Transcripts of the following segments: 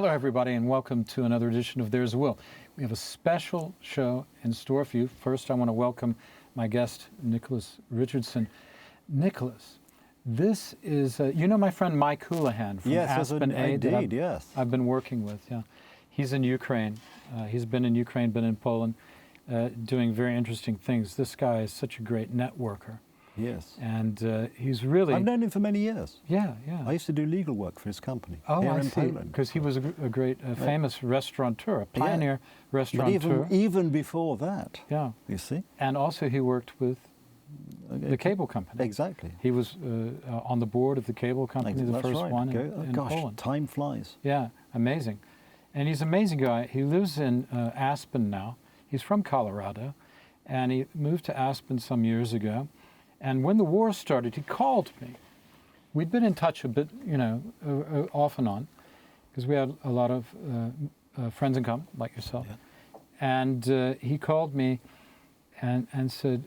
Hello, everybody, and welcome to another edition of There's a Will. We have a special show in store for you. First, I want to welcome my guest, Nicholas Richardson. Nicholas, this is, you know my friend Mike Houlihan from ASPEN AID? Indeed, yes. I've been working with, yeah. He's in Ukraine. He's been in Ukraine, been in Poland, doing very interesting things. This guy is such a great networker. Yes. And he's really... I've known him for many years. Yeah, yeah. I used to do legal work for his company here in Poland. Because he was a great, famous restaurateur, a pioneer restaurateur. But even before that, yeah, you see. And also he worked with the cable company. Exactly. He was on the board of the cable company, the first one in Poland. Time flies. Yeah, amazing. And he's an amazing guy. He lives in Aspen now. He's from Colorado, and he moved to Aspen some years ago. And when the war started, he called me. We'd been in touch a bit, you know, off and on, because we had a lot of friends in common, like yourself. Yeah. And he called me and said,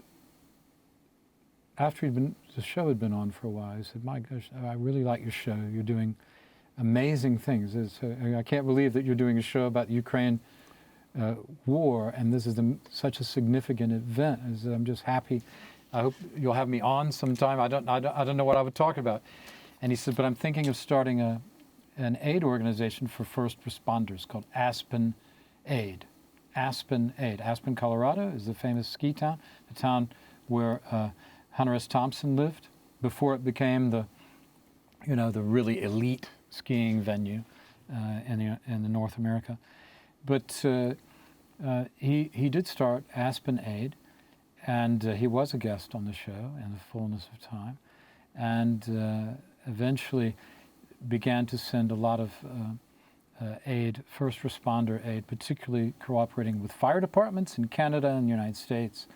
after the show had been on for a while, he said, "My gosh, I really like your show. You're doing amazing things. I can't believe that you're doing a show about the Ukraine war, and this is such a significant event. I'm just happy. I hope you'll have me on sometime. I don't know what I would talk about." And he said, "But I'm thinking of starting an aid organization for first responders called ASPEN AID." ASPEN AID. Aspen, Colorado is the famous ski town, the town where Hunter S. Thompson lived before it became the really elite skiing venue in North America. But he did start ASPEN AID. And he was a guest on the show in the fullness of time, and eventually began to send a lot of aid, first responder aid, particularly cooperating with fire departments in Canada and the United States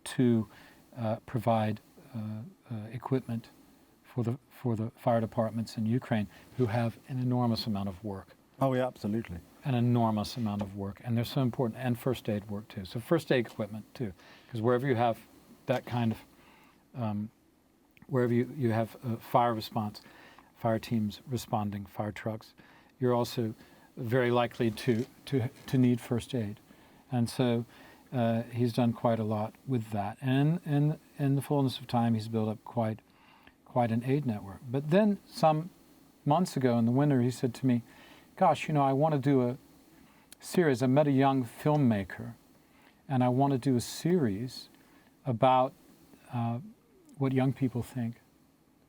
to provide equipment for the fire departments in Ukraine, who have an enormous amount of work. Oh, yeah, absolutely. An enormous amount of work, and they're so important, and first aid work too. So first aid equipment too, because wherever you have that kind of, wherever you have fire response, fire teams responding, fire trucks, you're also very likely to need first aid, and so he's done quite a lot with that. And in the fullness of time, he's built up quite an aid network. But then some months ago in the winter, he said to me, "Gosh, I want to do a series." I met a young filmmaker, and I want to do a series about what young people think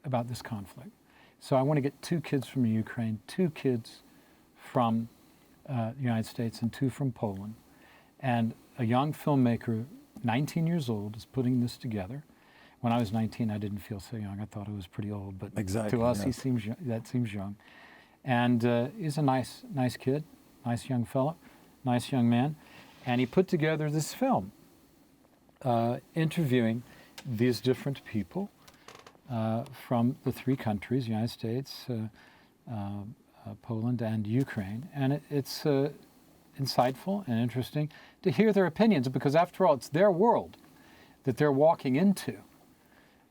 about this conflict. So I want to get 2 kids from Ukraine, 2 kids from the United States, and 2 from Poland. And a young filmmaker, 19 years old, is putting this together. When I was 19, I didn't feel so young. I thought I was pretty old, but exactly, to us, yes. That seems young. And he's a nice kid, nice young fellow, nice young man. And he put together this film, interviewing these different people from the 3 countries, United States, Poland, and Ukraine. And it's insightful and interesting to hear their opinions, because after all, it's their world that they're walking into.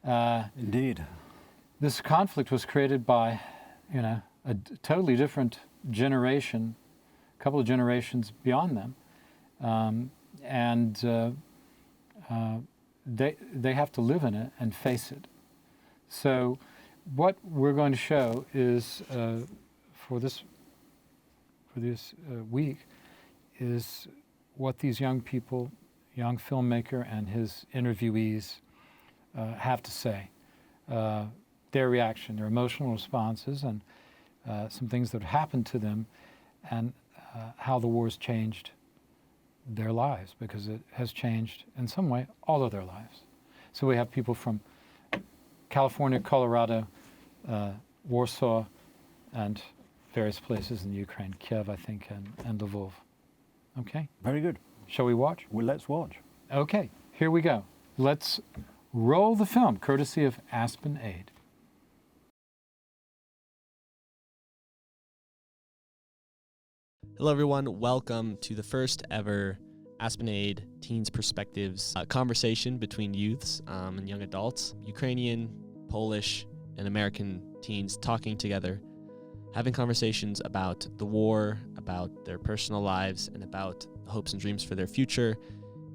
Indeed. This conflict was created by, a totally different generation, a couple of generations beyond them, and they have to live in it and face it. So, what we're going to show is for this week is what these young people, young filmmaker and his interviewees have to say, their reaction, their emotional responses, and some things that happened to them, and how the war's changed their lives, because it has changed in some way all of their lives. So we have people from California, Colorado, Warsaw, and various places in Ukraine, Kiev, I think, and Lvov. Okay? Very good. Shall we watch? Well, let's watch. Okay, here we go. Let's roll the film, courtesy of ASPEN AID. Hello, everyone. Welcome to the first ever ASPEN AID Teens Perspectives conversation between youths and young adults, Ukrainian, Polish, and American teens talking together having conversations about the war, about their personal lives, and about hopes and dreams for their future,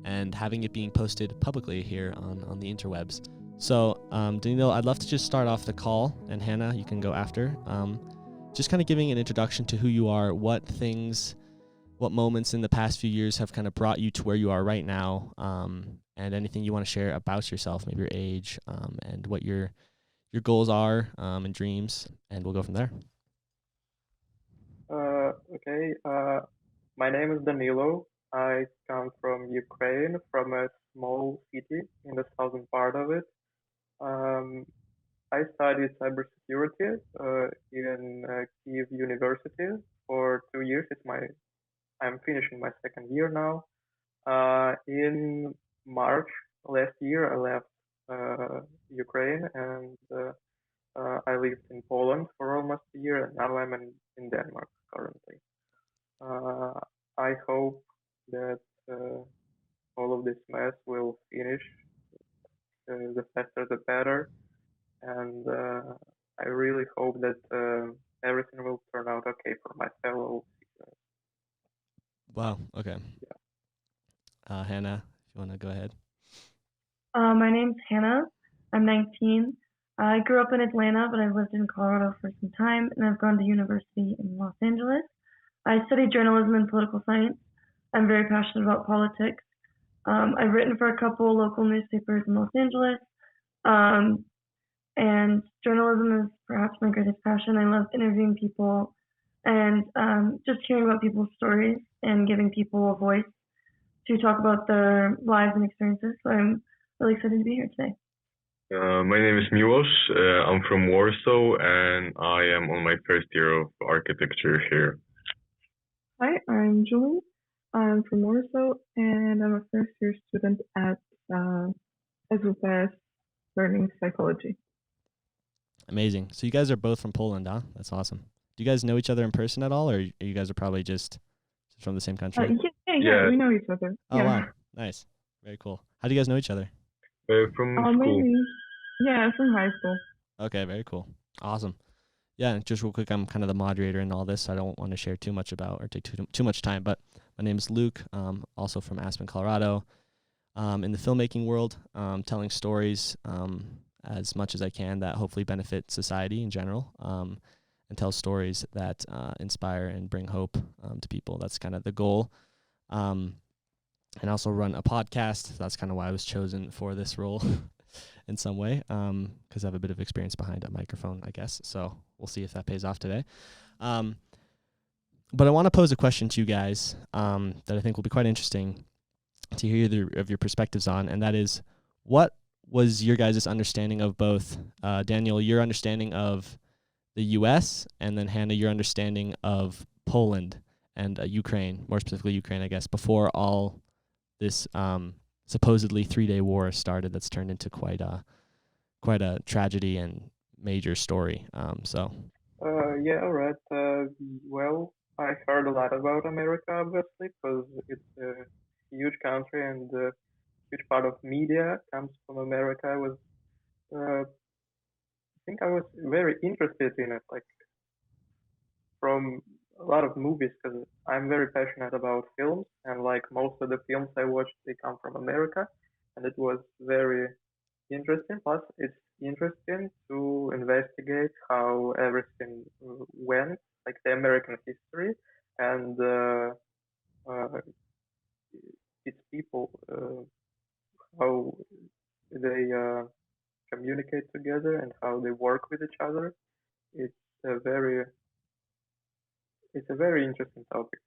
and having it being posted publicly here on the interwebs. So, Danilo, I'd love to just start off the call, and Hannah, you can go after. Just kind of giving an introduction to who you are, what moments in the past few years have kind of brought you to where you are right now, and anything you want to share about yourself, maybe your age, and what your goals are and dreams, and we'll go from there. Okay. My name is Danilo. I come from Ukraine, from a small city in the southern part of it. I studied cybersecurity in Kyiv University for 2 years. I'm finishing my second year now. In March last year, I left Ukraine and I lived in Poland for almost a year, and now I'm in Denmark currently. I hope that all of this mess will finish. The faster the better, and I really hope that everything will turn out okay for my fellow citizens. Wow. Okay. Yeah. Hannah, if you want to go ahead. My name's Hannah. I'm 19. I grew up in Atlanta, but I've lived in Colorado for some time, and I've gone to university in Los Angeles. I studied journalism and political science. I'm very passionate about politics. I've written for a couple local newspapers in Los Angeles, and journalism is perhaps my greatest passion. I love interviewing people and just hearing about people's stories and giving people a voice to talk about their lives and experiences. So I'm really excited to be here today. My name is Milos. I'm from Warsaw, and I am on my first year of architecture here. Hi, I'm Julie. I'm from Warsaw, and I'm a first-year student at SWPS learning psychology. Amazing. So you guys are both from Poland, huh? That's awesome. Do you guys know each other in person at all, or you guys are probably just from the same country? Yeah, we know each other. Oh, yeah. Wow. Nice. Very cool. How do you guys know each other? From school. Mainly, yeah, from high school. Okay, very cool. Awesome. Yeah, just real quick, I'm kind of the moderator in all this, so I don't want to share too much about or take too much time, but my name is Luke, also from Aspen, Colorado. In the filmmaking world, telling stories as much as I can that hopefully benefit society in general, and tell stories that inspire and bring hope to people. That's kind of the goal. And also run a podcast. That's kind of why I was chosen for this role in some way, because I have a bit of experience behind a microphone, I guess. So we'll see if that pays off today. But I want to pose a question to you guys that I think will be quite interesting to hear of your perspectives on, and that is, what was your guys' understanding of both, Daniel, your understanding of the U.S., and then Hannah, your understanding of Poland and Ukraine, more specifically Ukraine, I guess, before all this supposedly 3-day war started that's turned into quite a tragedy and major story. Yeah, right. Well, I heard a lot about America, obviously, because it's a huge country and a huge part of media comes from America. I think I was very interested in it, like from a lot of movies, because I'm very passionate about films, and like most of the films I watched, they come from America, and it was very interesting. Plus, it's interesting to investigate how everything went, like the American history and its people, how they communicate together and how they work with each other. It's a very interesting topic.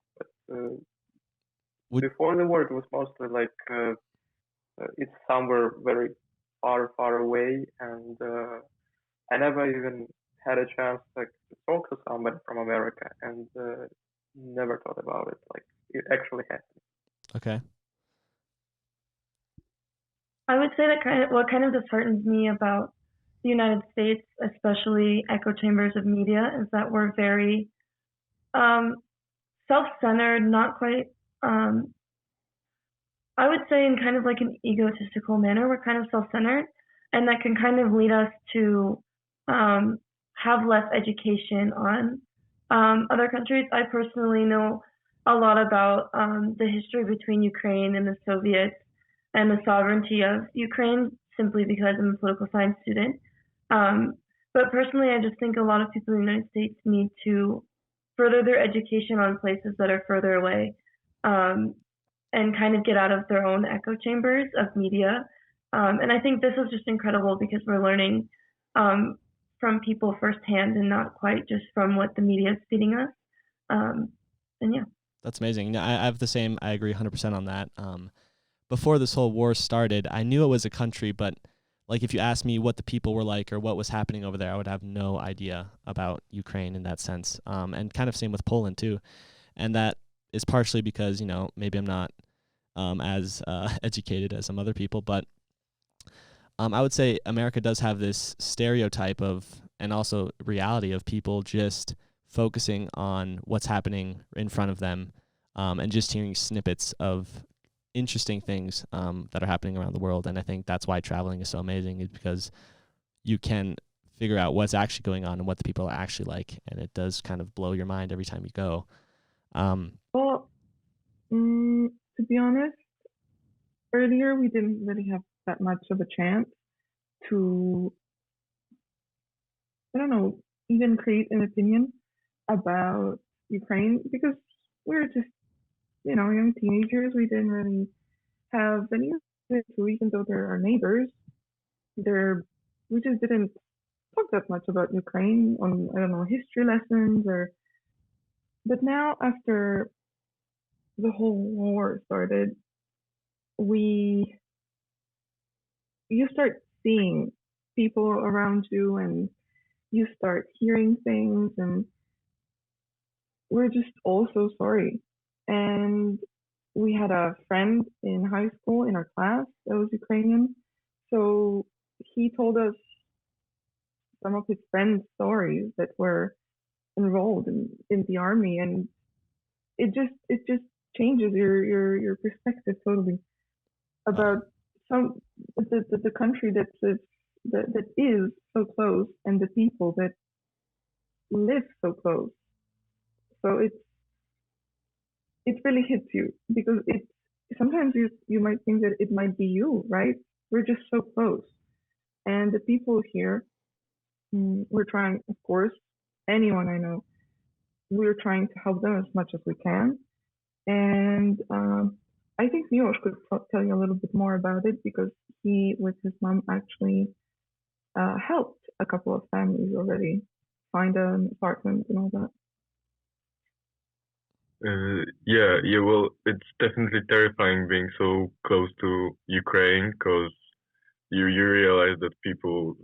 But before the war, it was mostly like it's somewhere very far away, and I never even had a chance like to talk to somebody from America, and never thought about it. Like it actually happened. Okay. I would say that what kind of disheartens me about the United States, especially echo chambers of media, is that we're very self-centered, not quite, I would say in kind of like an egotistical manner. We're kind of self-centered, and that can kind of lead us to have less education on other countries. I personally know a lot about the history between Ukraine and the Soviets and the sovereignty of Ukraine simply because I'm a political science student. But personally, I just think a lot of people in the United States need to further their education on places that are further away, and kind of get out of their own echo chambers of media. And I think this is just incredible because we're learning from people firsthand and not quite just from what the media is feeding us. And yeah. That's amazing. No, I have the same. I agree 100% on that. Before this whole war started, I knew it was a country, but like if you asked me what the people were like or what was happening over there, I would have no idea about Ukraine in that sense. And kind of same with Poland too. And that is partially because, maybe I'm not as educated as some other people, but I would say America does have this stereotype of, and also reality of people just focusing on what's happening in front of them, and just hearing snippets of interesting things that are happening around the world. And I think that's why traveling is so amazing, is because you can figure out what's actually going on and what the people are actually like, and it does kind of blow your mind every time you go. Well, to be honest, earlier we didn't really have that much of a chance to, I don't know, even create an opinion about Ukraine because we were just, young teenagers. We didn't really have any to, even though they're our neighbors. We just didn't talk that much about Ukraine on, I don't know, history lessons but now after the whole war started, you start seeing people around you and you start hearing things, and we're just all so sorry. And we had a friend in high school in our class that was Ukrainian. So he told us some of his friends' stories that were enrolled in the army, and it just changes your perspective totally about the country that is so close and the people that live so close. So it really hits you because sometimes you might think that it might be you, right? We're just so close, and the people here, we're trying, of course, anyone I know, we're trying to help them as much as we can. And I think Miłosz could tell you a little bit more about it because he, with his mom, actually helped a couple of families already find an apartment and all that. Yeah, well, it's definitely terrifying being so close to Ukraine because you realize that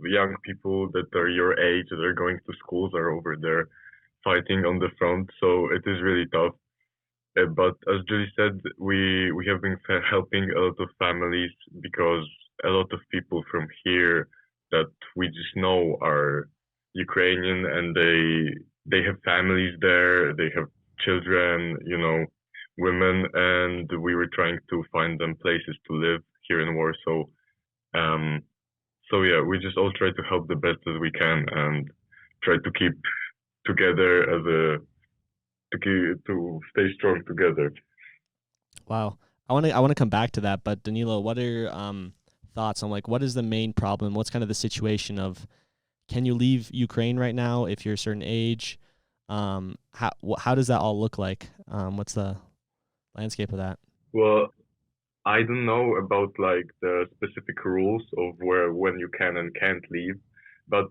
young people that are your age, that are going to schools, are over there fighting on the front. So it is really tough. But as Julie said, we have been helping a lot of families because a lot of people from here that we just know are Ukrainian, and they have families there, they have children, women, and we were trying to find them places to live here in Warsaw. So yeah, we just all try to help the best as we can and try to keep together to stay strong together. Wow. I want to come back to that, but Danilo, what are your thoughts on what is the main problem? What's kind of the situation of, can you leave Ukraine right now if you're a certain age? How does that all look like? What's the landscape of that? Well, I don't know about the specific rules of when you can and can't leave, but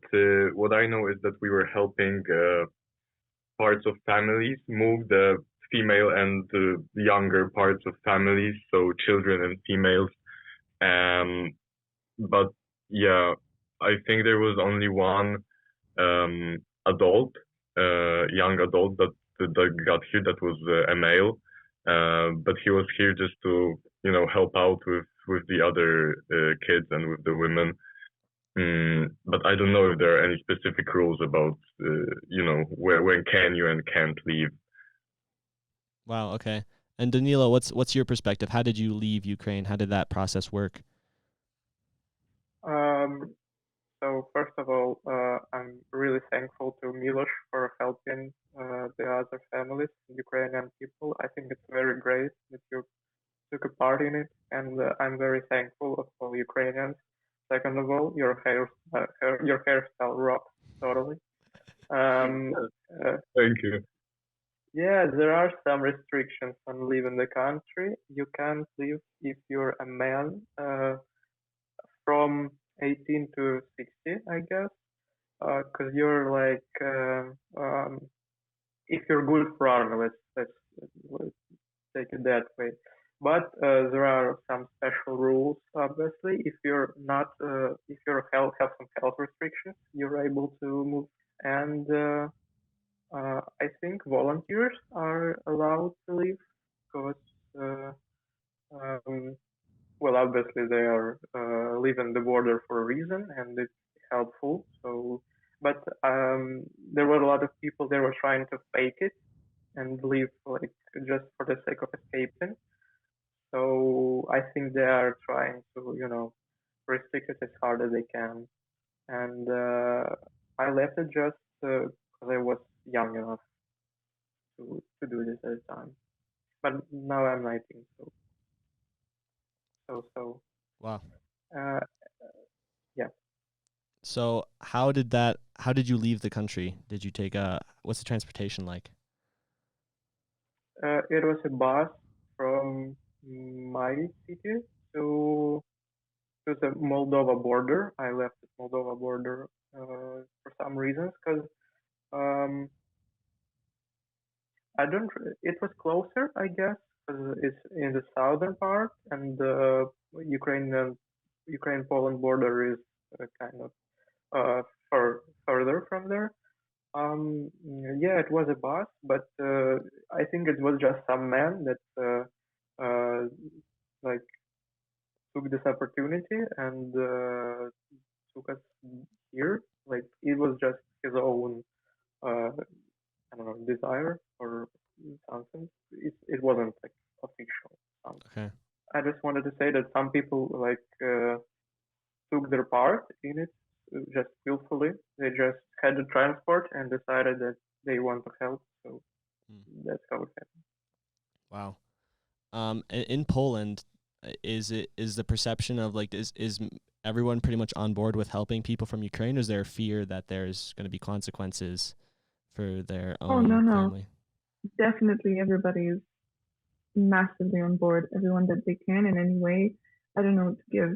what I know is that we were helping parts of families move, the female and the younger parts of families, so children and females. But yeah, I think there was only one adult, young adult that got here, that was a male, but he was here just to help out with the other kids and with the women. But I don't know if there are any specific rules about when can you and can't leave. Wow. Okay. And Danilo, what's your perspective? How did you leave Ukraine? How did that process work? So first of all, I'm really thankful to Milos for helping the other families, Ukrainian people. I think it's very great that you took a part in it, and I'm very thankful of all Ukrainians. Second of all, your hairstyle rocks totally. Thank you. Yeah, there are some restrictions on leaving the country. You can't leave if you're a man from 18 to 60, I guess, because you're like, if you're good for army, let's take it that way. But there are some special rules, obviously. If you're not, if you have some health restrictions, you're able to move. And I think volunteers are allowed to leave because, well, obviously they are leaving the border for a reason, and it's helpful. So, but there were a lot of people that were trying to fake it and leave like just for the sake of escaping. So I think they are trying to, restrict it as hard as they can. And I left it just because I was young enough to do this at the time. But now I'm 19, so. Wow. Uh, yeah. So how did you leave the country? Did you take what's the transportation like? It was a bus from my city to the Moldova border. I left the Moldova border for some reasons because I don't. It was closer, I guess, because it's in the southern part, and the Ukraine-Poland border is kind of further from there. Yeah, it was a bus, but I think it was just some man that like took this opportunity and took us here. Like it was just his own, I don't know, desire or something. It wasn't like official. Okay. I just wanted to say that some people like took their part in it just willfully. They just had the transport and decided that they want to help. So that's how it happened. Wow. In Poland, is the perception of like is everyone pretty much on board with helping people from Ukraine, or is there a fear that there's going to be consequences for their own family? Definitely everybody is massively on board. Everyone that they can in any way. I don't know, to give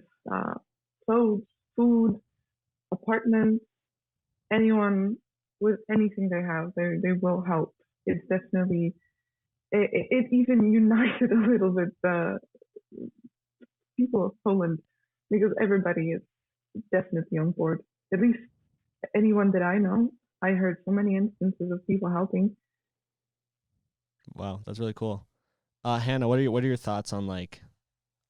clothes, food, apartments, anyone with anything they have, they will help. It's definitely it even united a little bit the people of Poland because everybody is definitely on board. At least anyone that I know. I heard so many instances of people helping. Wow, that's really cool. Hannah, what are your thoughts on like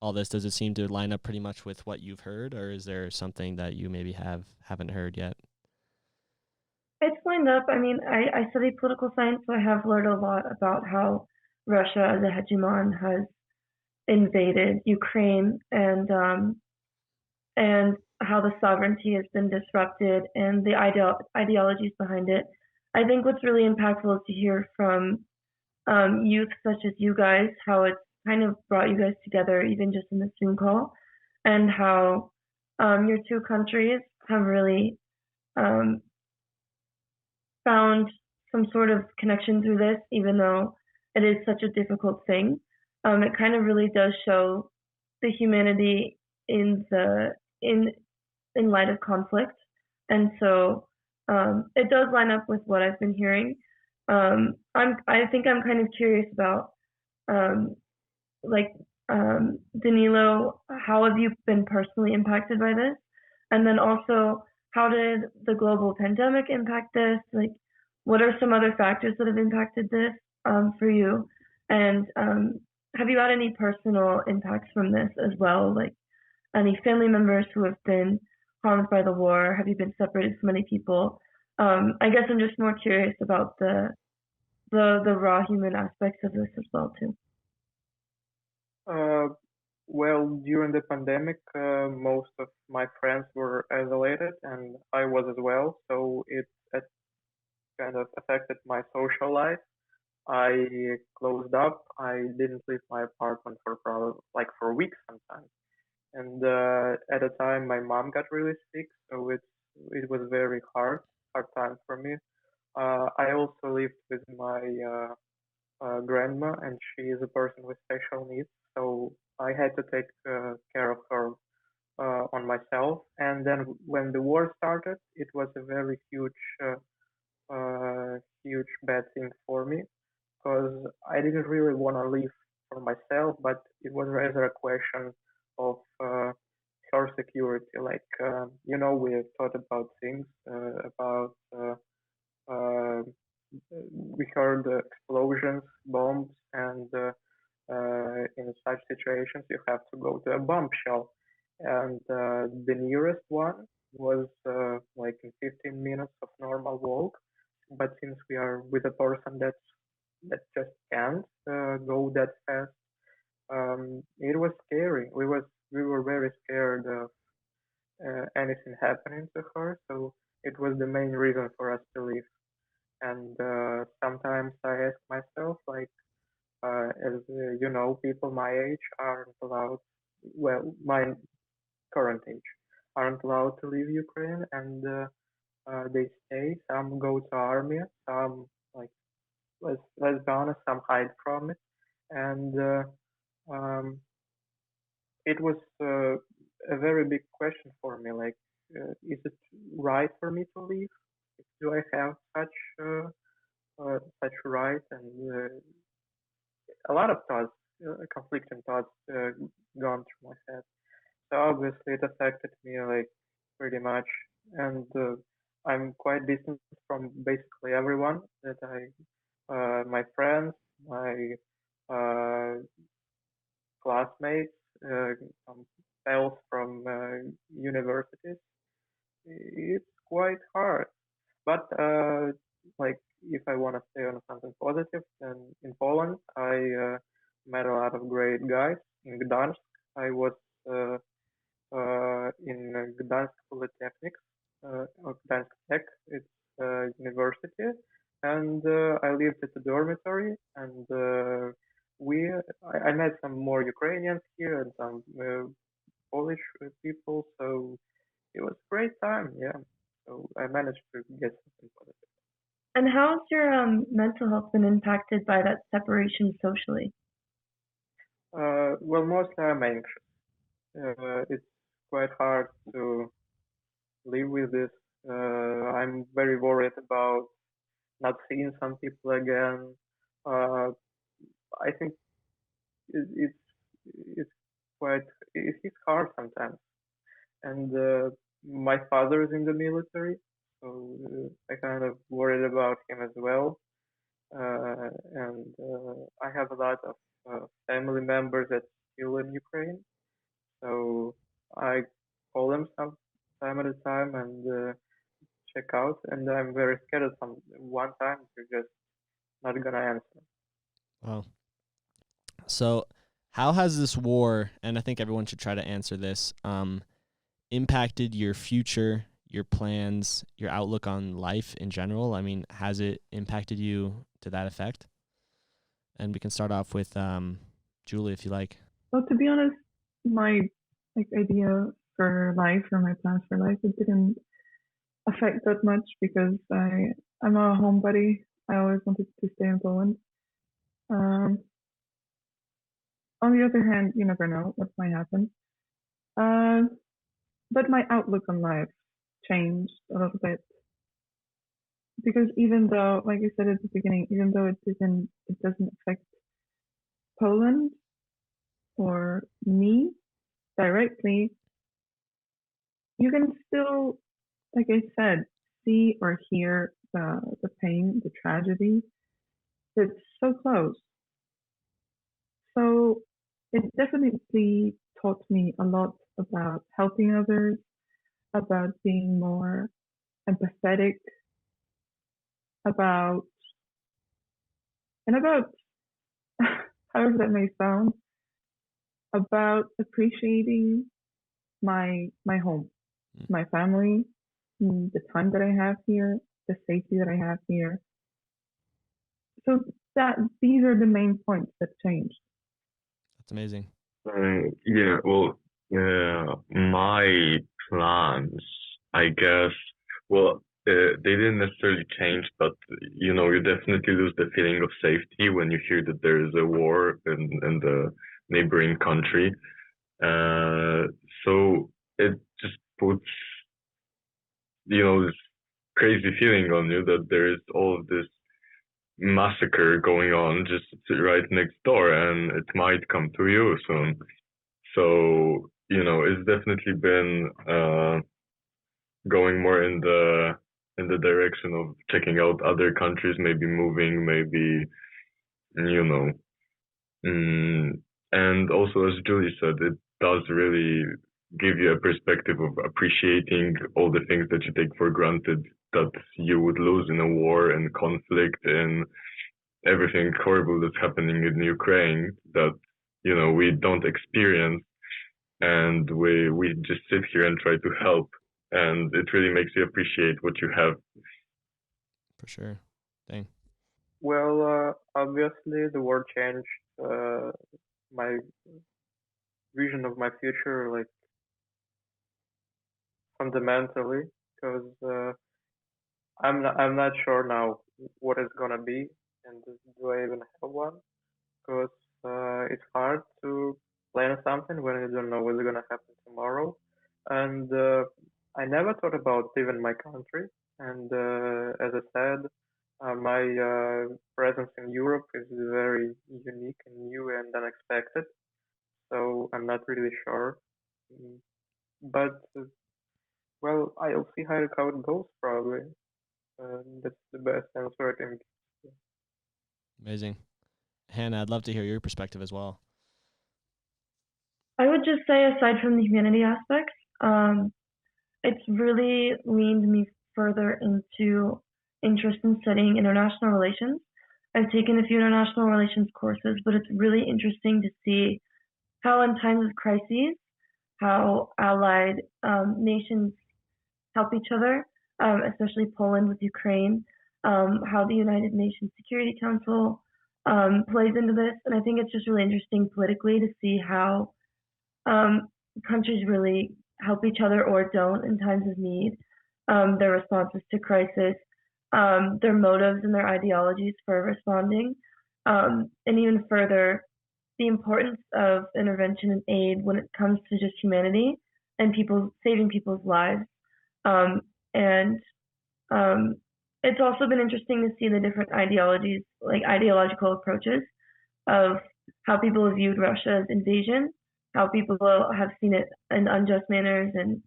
all this? Does it seem to line up pretty much with what you've heard, or is there something that you maybe haven't heard yet? It's lined up. I mean, I study political science, so I have learned a lot about how Russia as a hegemon has invaded Ukraine and how the sovereignty has been disrupted and the ideologies behind it. I think what's really impactful is to hear from youth such as you guys, how it's kind of brought you guys together, even just in the Zoom call, and how your two countries have really found some sort of connection through this, even though it is such a difficult thing. It kind of really does show the humanity in light of conflict, and so it does line up with what I've been hearing. I think I'm kind of curious about Danilo, how have you been personally impacted by this? And then also, how did the global pandemic impact this? Like, what are some other factors that have impacted this for you? And have you had any personal impacts from this as well? Like, any family members who have been harmed by the war? Have you been separated from any people? I guess I'm just more curious about the raw human aspects of this as well too. Well, during the pandemic, most of my friends were isolated, and I was as well. So it kind of affected my social life. I closed up. I didn't leave my apartment for probably like for weeks sometimes. And at the time, my mom got really sick, so it was very hard time for me. I also lived with my grandma, and she is a person with special needs, so I had to take care of her on myself. And then when the war started, it was a very huge bad thing for me because I didn't really want to leave for myself, but it was rather a question of her security. Like, we thought about things about uh, we heard explosions, bombs, and in such situations you have to go to a bomb shell. And the nearest one was like in 15 minutes of normal walk. But since we are with a person that just can't go that fast, it was scary. We were very scared of anything happening to her. So it was the main reason for us to leave. And sometimes I ask myself, like, as people my age aren't allowed, well, my current age, aren't allowed to leave Ukraine, and they stay. Some go to army, some, like, let's be honest, some hide from it, and um, it was a very big question for me. Like, is it right for me to leave? Do I have such right? And a lot of thoughts, conflicting thoughts, gone through my head. So obviously it affected me like pretty much, and I'm quite distant from basically everyone that my friends, my uh, classmates, some pals from universities. It's quite hard, but like if I want to stay on something positive, then in Poland I met a lot of great guys. In Gdansk, I was in Gdansk Polytechnic, or Gdansk Tech. It's a university, and I lived at a dormitory, and I met some more Ukrainians here and some Polish people, so it was a great time. Yeah, so I managed to get something positive. And how's your mental health been impacted by that separation socially? Well, mostly I'm anxious. It's quite hard to live with this. I'm very worried about not seeing some people again. Uh, I think it's it's quite it's hard sometimes. And my father is in the military, so I kind of worried about him as well. And I have a lot of family members that's still in Ukraine, so I call them some time at a time and check out. And I'm very scared of some one time they're just not gonna answer. Wow. So, how has this war, and I think everyone should try to answer this, impacted your future, your plans, your outlook on life in general? I mean, has it impacted you to that effect? And we can start off with Julie, if you like. Well, to be honest, my idea for life or my plans for life, it didn't affect that much because I'm a homebody. I always wanted to stay in Poland. Um, on the other hand, you never know what might happen. But my outlook on life changed a little bit because even though, like I said at the beginning, even though it doesn't affect Poland or me directly, you can still, like I said, see or hear the pain, the tragedy. It's so close. So it definitely taught me a lot about helping others, about being more empathetic, about and about however that may sound, about appreciating my home, my family, the time that I have here, the safety that I have here. So that these are the main points that changed. That's amazing. Yeah, well, my plans, I guess, well, they didn't necessarily change, but you know, you definitely lose the feeling of safety when you hear that there is a war in the neighboring country. Uh, so it just puts, you know, this crazy feeling on you that there is all of this massacre going on just right next door, and it might come to you soon. So, you know, it's definitely been going more in the direction of checking out other countries, maybe moving, maybe, you know. And also, as Julie said, it does really give you a perspective of appreciating all the things that you take for granted that you would lose in a war and conflict and everything horrible that's happening in Ukraine that, you know, we don't experience, and we just sit here and try to help, and it really makes you appreciate what you have. For sure. Dang. Well, obviously the war changed my vision of my future, like fundamentally, because I'm not sure now what it's gonna be, and do I even have one? Because it's hard to plan something when you don't know what's gonna happen tomorrow. And I never thought about leaving my country. And as I said, my presence in Europe is very unique and new and unexpected. So I'm not really sure. Mm, But well, I'll see how it goes probably. That's the best answer I can give. Amazing. Hannah, I'd love to hear your perspective as well. I would just say, aside from the humanity aspects, it's really leaned me further into interest in studying international relations. I've taken a few international relations courses, but it's really interesting to see how, in times of crises, how allied nations help each other, especially Poland with Ukraine, how the United Nations Security Council plays into this. And I think it's just really interesting politically to see how um, countries really help each other or don't in times of need, their responses to crisis, their motives and their ideologies for responding, and even further, the importance of intervention and aid when it comes to just humanity and people saving people's lives. Um, and it's also been interesting to see the different ideologies, like ideological approaches of how people have viewed Russia's invasion, how people have seen it in unjust manners, and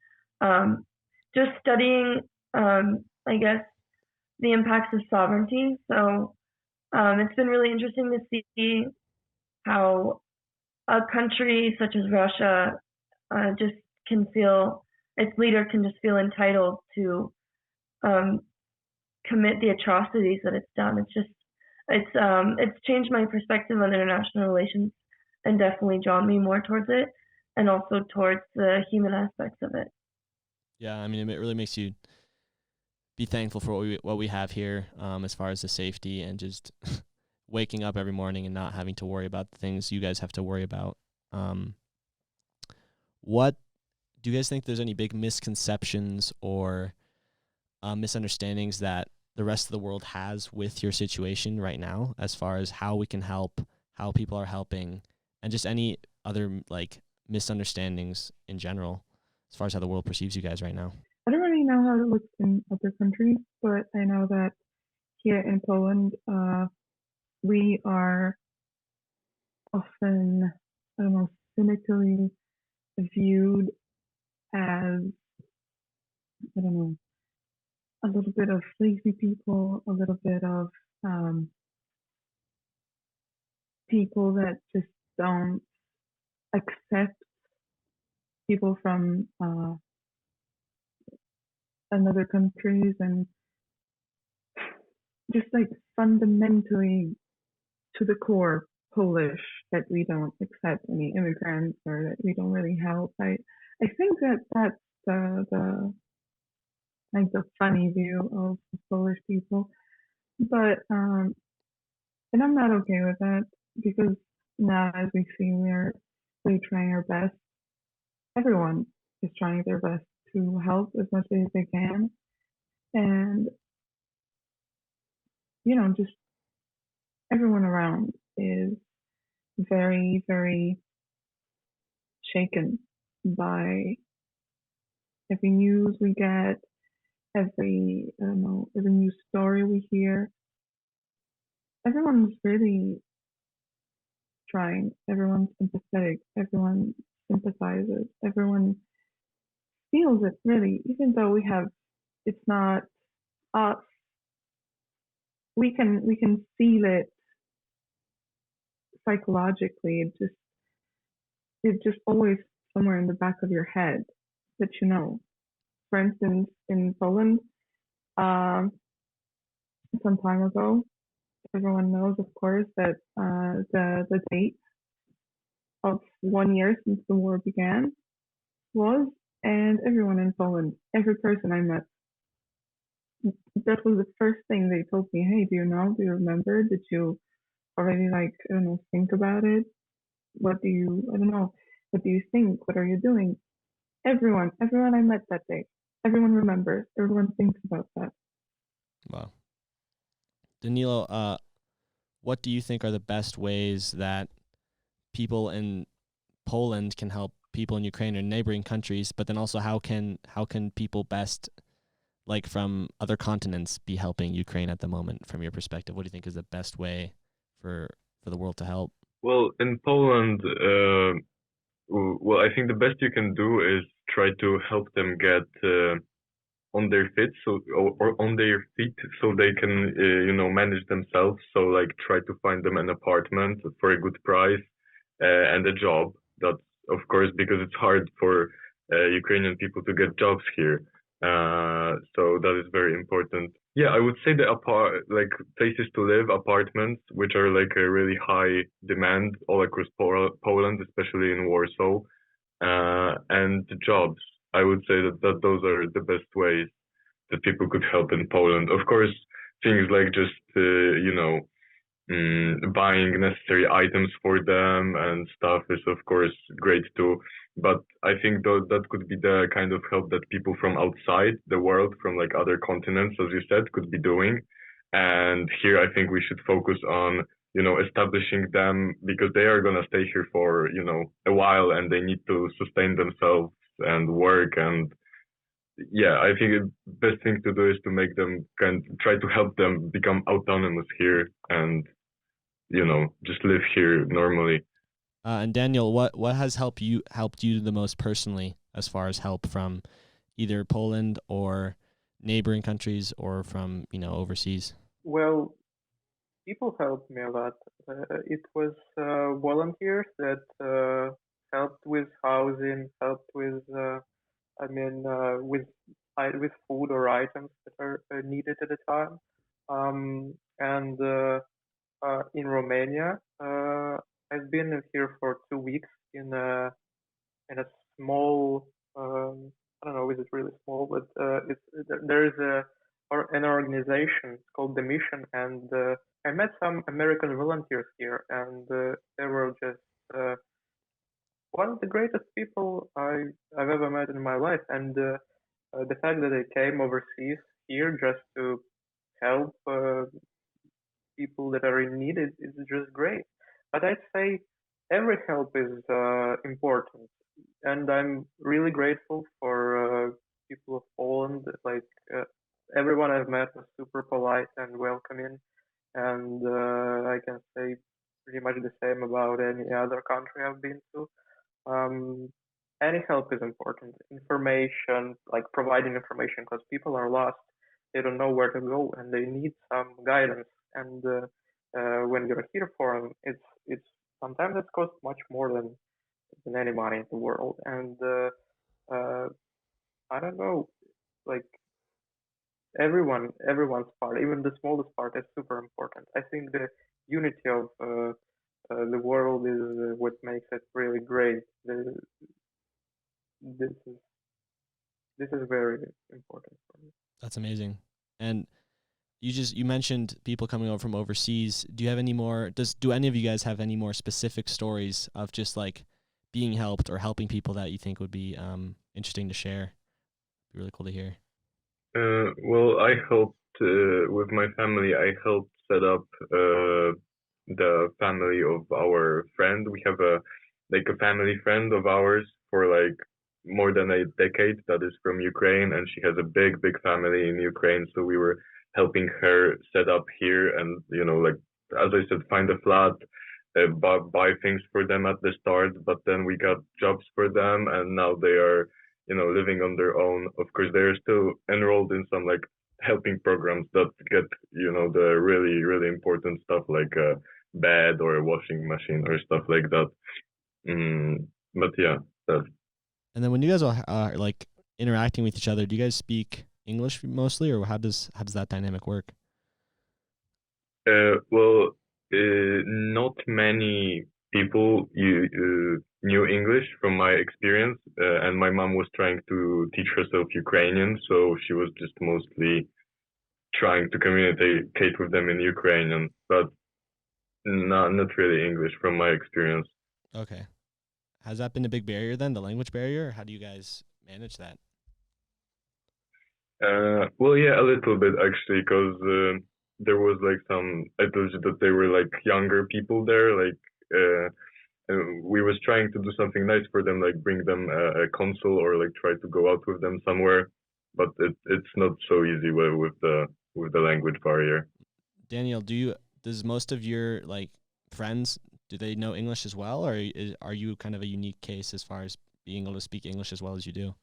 just studying, I guess, the impacts of sovereignty. So it's been really interesting to see how a country such as Russia just can feel, its leader can just feel entitled to um, commit the atrocities that it's done. It's changed my perspective on international relations and definitely drawn me more towards it and also towards the human aspects of it. Yeah, I mean, it really makes you be thankful for what we have here, as far as the safety and just waking up every morning and not having to worry about the things you guys have to worry about. What do you guys think there's any big misconceptions or misunderstandings that the rest of the world has with your situation right now, as far as how we can help, how people are helping, and just any other like misunderstandings in general, as far as how the world perceives you guys right now? I don't really know how it looks in other countries, but I know that here in Poland, we are often, I don't know, cynically viewed as, I don't know, a little bit of lazy people, a little bit of people that just don't accept people from another countries, and just like fundamentally to the core, Polish, that we don't accept any immigrants or that we don't really help. I think that that's the like the funny view of Polish people. But and I'm not okay with that because now, as we see, we're really trying our best. Everyone is trying their best to help as much as they can, and just everyone around is very, very shaken by every news we get, every I don't know, every news story we hear. Everyone's really trying. Everyone's empathetic. Everyone sympathizes. Everyone feels it really, even though it's not us. We can feel it psychologically. It just always somewhere in the back of your head that you know. For instance, in Poland, um, some time ago, everyone knows, of course, that the date of 1 year since the war began was, and everyone in Poland, every person I met, that was the first thing they told me. Hey, do you know? Do you remember? Did you already, like, I don't know, think about it? I don't know, what do you think? What are you doing? Everyone I met that day, everyone remembers. Everyone thinks about that. Wow. Danilo, what do you think are the best ways that people in Poland can help people in Ukraine or neighboring countries, but then also how can people best, like from other continents, be helping Ukraine at the moment from your perspective? What do you think is the best way for the world to help? Well, in Poland, I think the best you can do is try to help them get on their feet, or on their feet, so they can, manage themselves. So, like, try to find them an apartment for a good price, and a job. That's, of course, because it's hard for Ukrainian people to get jobs here. So that is very important. Yeah, I would say like places to live, apartments, which are like a really high demand all across Poland, especially in Warsaw, and jobs. I would say that those are the best ways that people could help in Poland. Of course, things like just buying necessary items for them and stuff is of course great too. But I think that could be the kind of help that people from outside the world, from like other continents, as you said, could be doing. And here I think we should focus on, establishing them, because they are going to stay here for, a while, and they need to sustain themselves and work. And yeah, I think the best thing to do is to make them try to help them become autonomous here, and just live here normally. And Daniel, what has helped you the most personally, as far as help from either Poland or neighboring countries, or from overseas? Well, people helped me a lot. It was volunteers that helped with housing, helped with with food or items that are needed at the time. And in Romania, I've been here for 2 weeks in a small. I don't know, is it really small? But there is an organization. It's called the Mission, and I met some American volunteers here, and they were just one of the greatest people I've ever met in my life. And the fact that they came overseas here just to help people that are in need is just great. But I'd say every help is important, and I'm really grateful for people of Poland. Like everyone I've met was super polite and welcoming, and I can say pretty much the same about any other country I've been to. Um, any help is important. Information, like providing information, because people are lost. They don't know where to go, and they need some guidance. And when you're here for them, it's sometimes it costs much more than any money in the world. And uh, I don't know, like everyone's part, even the smallest part, is super important. I think the unity of the world is what makes it really great. This is this is very important for me. That's amazing. And you mentioned people coming over from overseas. Do you have any more? Do any of you guys have any more specific stories of just like being helped or helping people that you think would be interesting to share? Be really cool to hear. Well, I helped with my family. I helped set up the family of our friend. We have a family friend of ours for like more than a decade that is from Ukraine, and she has a big family in Ukraine. So we were helping her set up here, and like as I said, find a flat, buy things for them at the start. But then we got jobs for them, and now they are living on their own. Of course, they're still enrolled in some like helping programs that get the really important stuff like a bed or a washing machine or stuff like that. But yeah, that. And then when you guys are like interacting with each other, do you guys speak English mostly, or how does that dynamic work? Well, not many people knew English from my experience, and my mom was trying to teach herself Ukrainian, so she was just mostly trying to communicate with them in Ukrainian, but not really English from my experience. Okay. Has that been a big barrier then, the language barrier? Or how do you guys manage that? Well, yeah, a little bit actually, because there was like I told you that they were like younger people there, like we was trying to do something nice for them, like bring them a console or like try to go out with them somewhere, but it's not so easy with the language barrier. Daniel, does most of your like friends, do they know English as well, or are you kind of a unique case as far as being able to speak English as well as you do?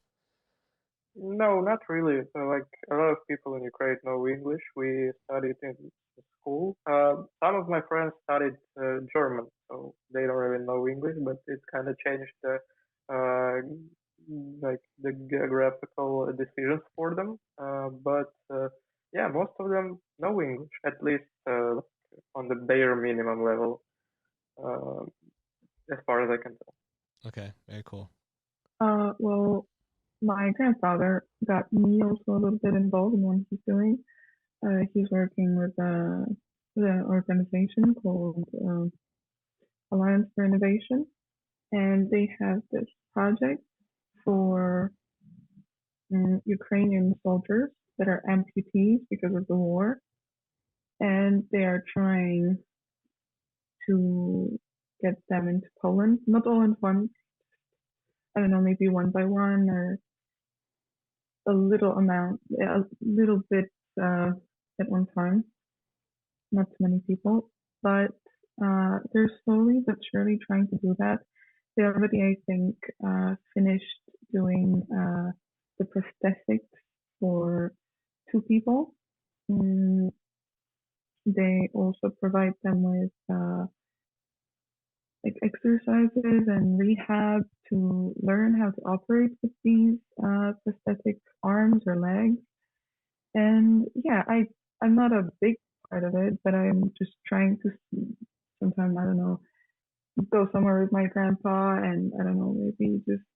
No, not really. Like a lot of people in Ukraine know English. We studied in school. Some of my friends studied German, so they don't really know English, but it kind of changed the like the geographical decisions for them. But yeah, most of them know English, at least on the bare minimum level, uh, as far as I can tell. Okay, very cool. Well, my grandfather got me also a little bit involved in what he's doing. He's working with an organization called Alliance for Innovation, and they have this project for Ukrainian soldiers that are amputees because of the war, and they are trying to get them into Poland, not all at once. I don't know, maybe one by one or a little amount, a little bit at one time, not too many people, but they're slowly but surely trying to do that. They already, I think, finished doing the prosthetics for 2 people. They also provide them with like exercises and rehab to learn how to operate with these prosthetic arms or legs. And yeah, I'm not a big part of it, but I'm just trying to sometimes, I don't know, go somewhere with my grandpa and I don't know, maybe just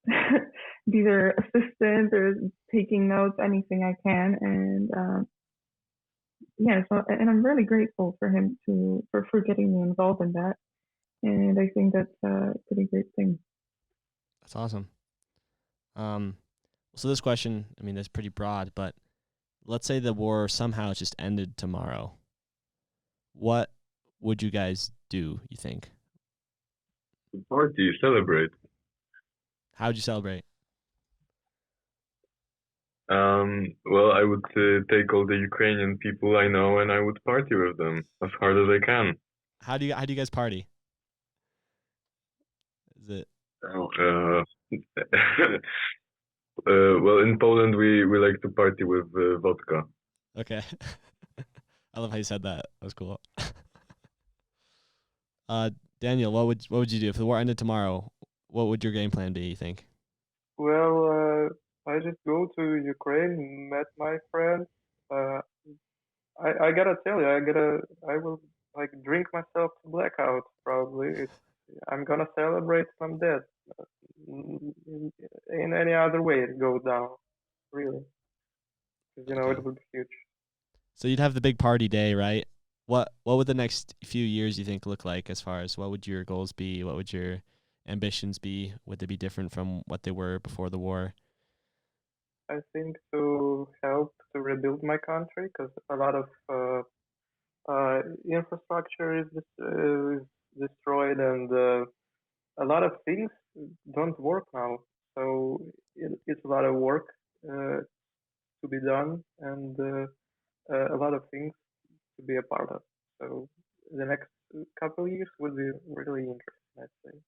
be their assistant or taking notes, anything I can. And yeah, so and I'm really grateful for him for getting me involved in that. And I think that's a pretty great thing. That's awesome. So this question, I mean, that's pretty broad, but let's say the war somehow just ended tomorrow. What would you guys do, you think? Party, celebrate. How would you celebrate? Well, I would take all the Ukrainian people I know and I would party with them as hard as I can. How do you guys party? Is it? Well, in Poland we like to party with vodka. Okay. I love how you said that. That was cool. Daniel, what would you do if the war ended tomorrow? What would your game plan be, you think? Well, I just go to Ukraine, met my friends. I gotta tell you, I will like drink myself to blackout. Probably I'm gonna celebrate if I'm dead. In any other way, it goes down, really, because Okay. it would be huge. So you'd have the big party day, right? What would the next few years you think look like as far as what would your goals be? What would your ambitions be? Would they be different from what they were before the war? I think to help to rebuild my country, because a lot of infrastructure is destroyed, and a lot of things don't work now. So it's a lot of work to be done, and a lot of things to be a part of. So the next couple of years would be really interesting, I'd say.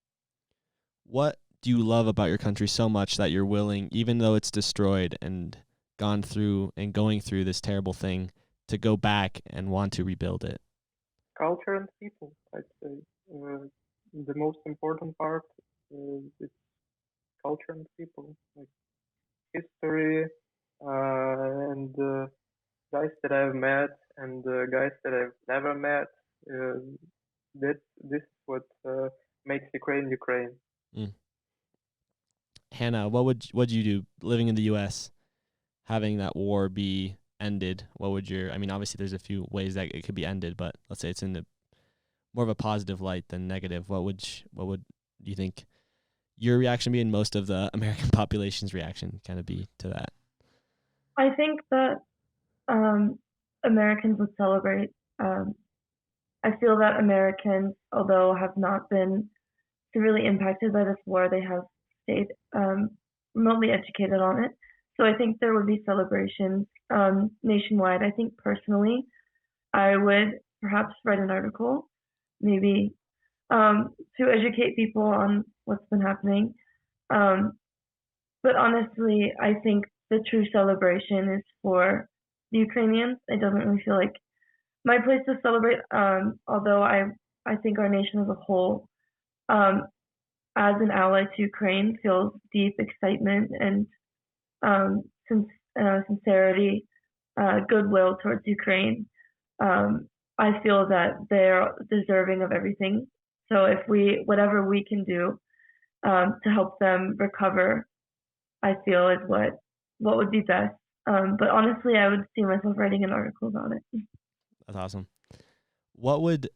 What do you love about your country so much that you're willing, even though it's destroyed and gone through and going through this terrible thing, to go back and want to rebuild it? Culture and people, I'd say. The most important part is culture and people, like history and guys that I've met and guys that I've never met. Uh, this is what makes Ukraine Ukraine. Mm. Hannah, what you do living in the U.S., having that war be ended? What would your, I mean, obviously there's a few ways that it could be ended, but let's say it's in the more of a positive light than negative. What would you think your reaction be, and most of the American population's reaction kind of be to that? I think that Americans would celebrate. I feel that Americans, although have not been severely impacted by this war, they have stayed remotely educated on it. So I think there would be celebrations nationwide. I think personally, I would perhaps write an article, maybe to educate people on what's been happening. But honestly, I think the true celebration is for the Ukrainians. It doesn't really feel like my place to celebrate, although I think our nation as a whole, as an ally to Ukraine, feels deep excitement and sincerity, goodwill towards Ukraine. I feel that they're deserving of everything. So if whatever we can do to help them recover, I feel is what would be best. But honestly, I would see myself writing an article about it. That's awesome. What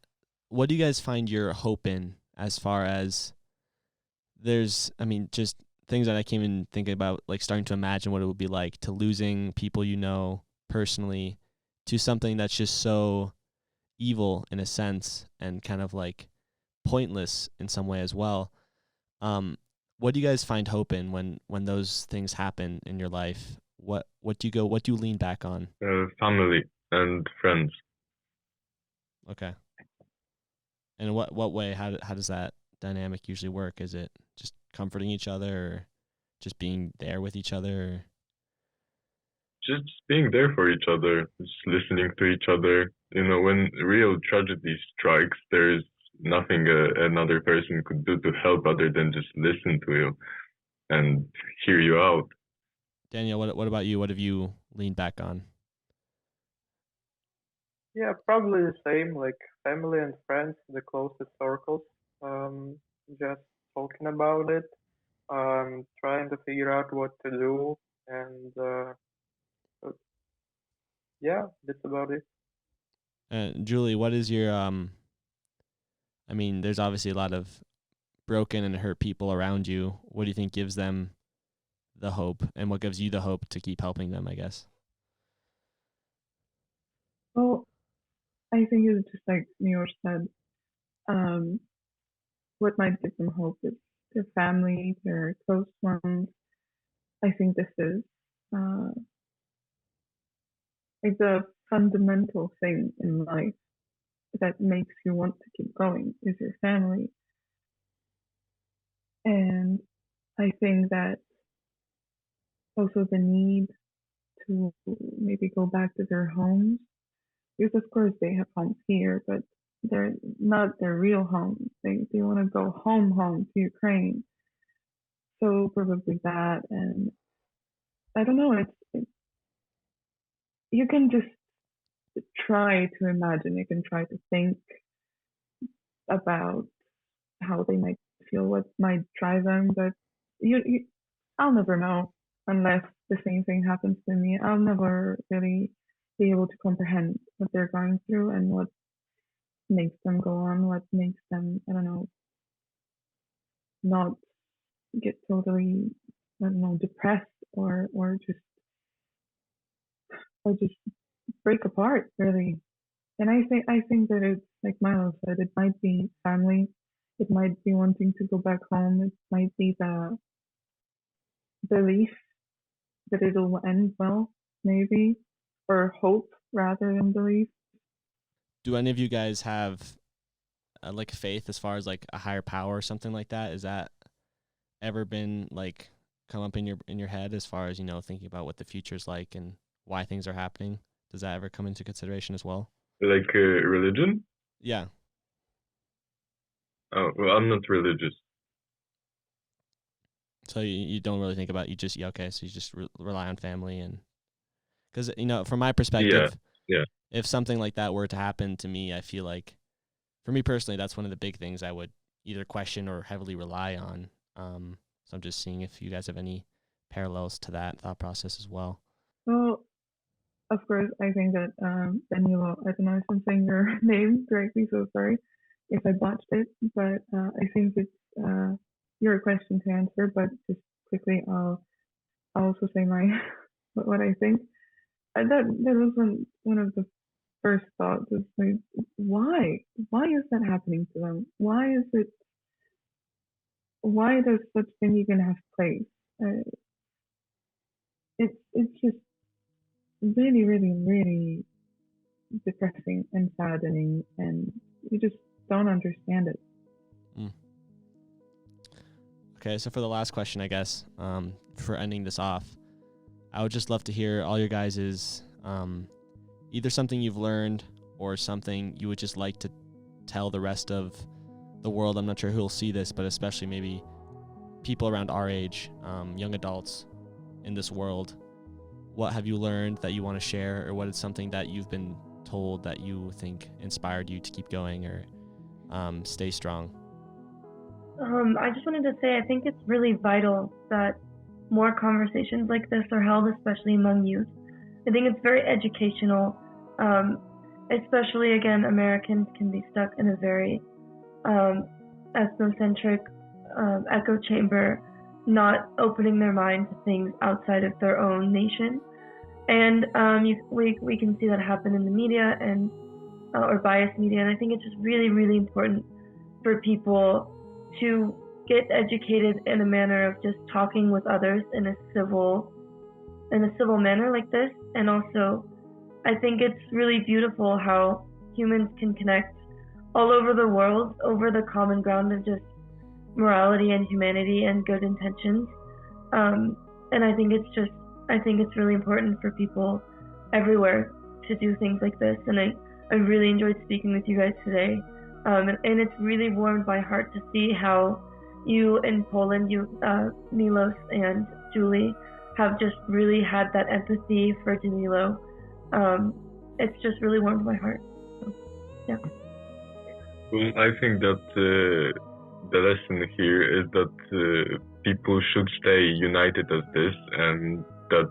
do you guys find your hope in, as far as I mean, just things that I came in thinking about, like starting to imagine what it would be like to losing people you know personally to something that's just so evil in a sense and kind of like pointless in some way as well. What do you guys find hope in when those things happen in your life? What do you lean back on? Family and friends. Okay. And what way, how does that dynamic usually work? Is it just comforting each other, or just being there with each other? Or? Just being there for each other, just listening to each other. When real tragedy strikes, there's nothing another person could do to help other than just listen to you and hear you out. Danielle, what about you? What have you leaned back on? Yeah, probably the same, like family and friends, the closest circles. Just talking about it, trying to figure out what to do, and yeah, that's about it. Julie, what is your I mean, there's obviously a lot of broken and hurt people around you. What do you think gives them the hope, and what gives you the hope to keep helping them, I guess? Well, I think it's just like Neil said. What might give them hope is their family, their close ones. I think this is like the fundamental thing in life that makes you want to keep going is your family. And I think that also the need to maybe go back to their homes, because of course they have homes here, but they're not their real homes. They want to go home to Ukraine. So probably that, and I don't know. You can just try to imagine, you can try to think about how they might feel, what might drive them, but I'll never know unless the same thing happens to me. I'll never really be able to comprehend what they're going through and what makes them go on, what makes them, I don't know, not get totally, I don't know, depressed or just break apart, really. And I think that it's like Milo said, it might be family, it might be wanting to go back home, it might be the belief that it'll end well, maybe, or hope rather than belief. Do any of you guys have like faith as far as like a higher power or something like that? Is that ever been like come up in your head as far as, you know, thinking about what the future's like and why things are happening? Does that ever come into consideration as well? Like religion? Yeah. Oh, well, I'm not religious. So you don't really think about, you just, yeah, okay, so you just rely on family. And because, you know, from my perspective, Yeah. if something like that were to happen to me, I feel like, for me personally, that's one of the big things I would either question or heavily rely on. So I'm just seeing if you guys have any parallels to that thought process as well. Well, of course, I think that Danilo, I don't know if I'm saying your name correctly, so sorry if I botched it, but I think it's your question to answer, but just quickly, I'll also say my what I think. That was one of the first thoughts. Is like, why is that happening to them? Why does such thing even have place? It's just really, really, really depressing and saddening, and you just don't understand it. Okay, so for the last question, I guess, for ending this off, I would just love to hear all your guys's either something you've learned or something you would just like to tell the rest of the world. I'm not sure who will see this, but especially maybe people around our age, young adults in this world. What have you learned that you want to share, or what is something that you've been told that you think inspired you to keep going or stay strong? I just wanted to say I think it's really vital that more conversations like this are held, especially among youth. I think it's very educational, especially, again, Americans can be stuck in a very ethnocentric echo chamber, not opening their mind to things outside of their own nation. And we can see that happen in the media and or biased media. And I think it's just really, really important for people to get educated in a manner of just talking with others in a civil manner like this. And also, I think it's really beautiful how humans can connect all over the world over the common ground of just morality and humanity and good intentions. And I think it's really important for people everywhere to do things like this. And I really enjoyed speaking with you guys today. And it's really warmed my heart to see how you in Poland, Milos and Julie, have just really had that empathy for Danilo. It's just really warmed my heart. So, yeah. Well, I think that the lesson here is that people should stay united as this, and that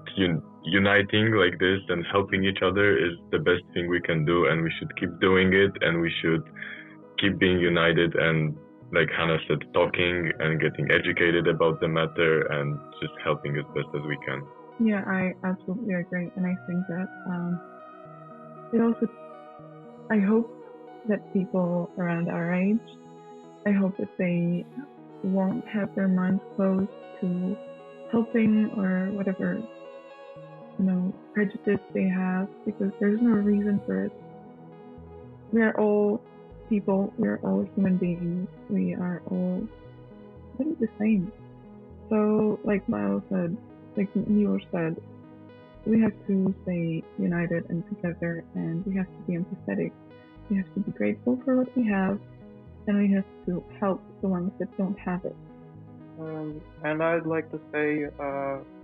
uniting like this and helping each other is the best thing we can do, and we should keep doing it, and we should keep being united and, like Hannah said, talking and getting educated about the matter and just helping as best as we can. Yeah, I absolutely agree. And I think that it also, I hope that people around our age, I hope that they won't have their minds closed to helping or whatever, prejudice they have, because there's no reason for it. We are all people, we are all human beings, we are all really the same. So, like Miles said, like Neil said, we have to stay united and together, and we have to be empathetic. We have to be grateful for what we have, and we have to help the ones that don't have it. And I'd like to say,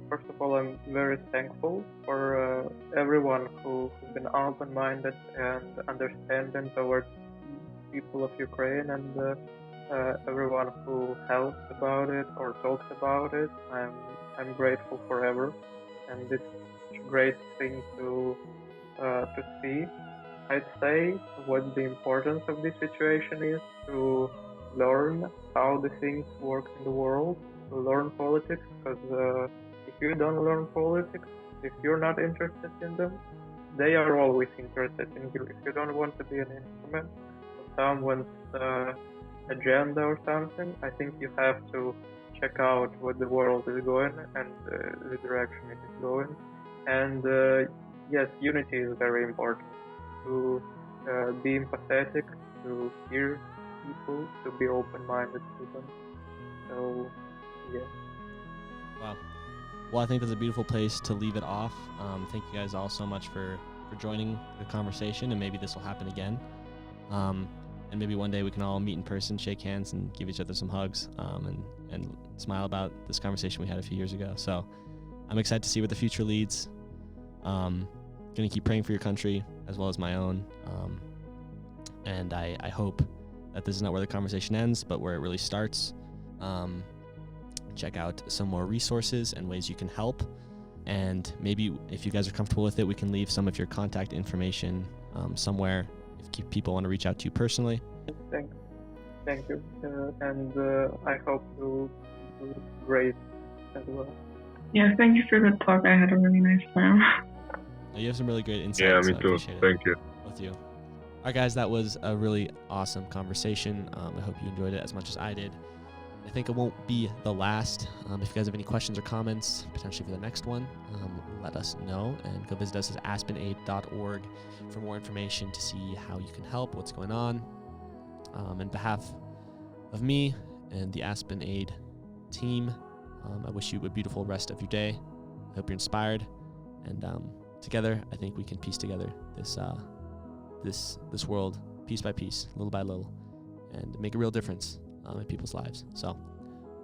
first of all, I'm very thankful for everyone who's been open-minded and understanding towards people of Ukraine, and everyone who helps about it or talks about it. I'm grateful forever, and it's a great thing to see. I'd say what the importance of this situation is to learn how the things work in the world, to learn politics, because if you don't learn politics, if you're not interested in them, they are always interested in you. If you don't want to be an instrument of someone's agenda or something, I think you have to check out what the world is going and the direction it is going. And yes, unity is very important. To be empathetic, to hear people, to be open-minded to them. So, yeah. Wow. Well, I think that's a beautiful place to leave it off. Thank you guys all so much for joining the conversation, and maybe this will happen again. And maybe one day we can all meet in person, shake hands, and give each other some hugs, and smile about this conversation we had a few years ago. So I'm excited to see where the future leads. Going to keep praying for your country as well as my own. And I hope that this is not where the conversation ends, but where it really starts. Check out some more resources and ways you can help. And maybe if you guys are comfortable with it, we can leave some of your contact information somewhere if people want to reach out to you personally. Thank you. And I hope you do great as well. Yeah, thank you for the talk. I had a really nice time. You have some really great insights. Yeah, me too. Appreciate it. Thank you. With you. All right, guys, that was a really awesome conversation. I hope you enjoyed it as much as I did. I think it won't be the last. If you guys have any questions or comments, potentially for the next one, let us know, and go visit us at aspenaid.org for more information to see how you can help, what's going on. On behalf of me and the Aspen Aid team, I wish you a beautiful rest of your day. I hope you're inspired, and together, I think we can piece together this world piece by piece, little by little, and make a real difference in people's lives. So,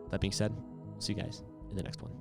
that being said, see you guys in the next one.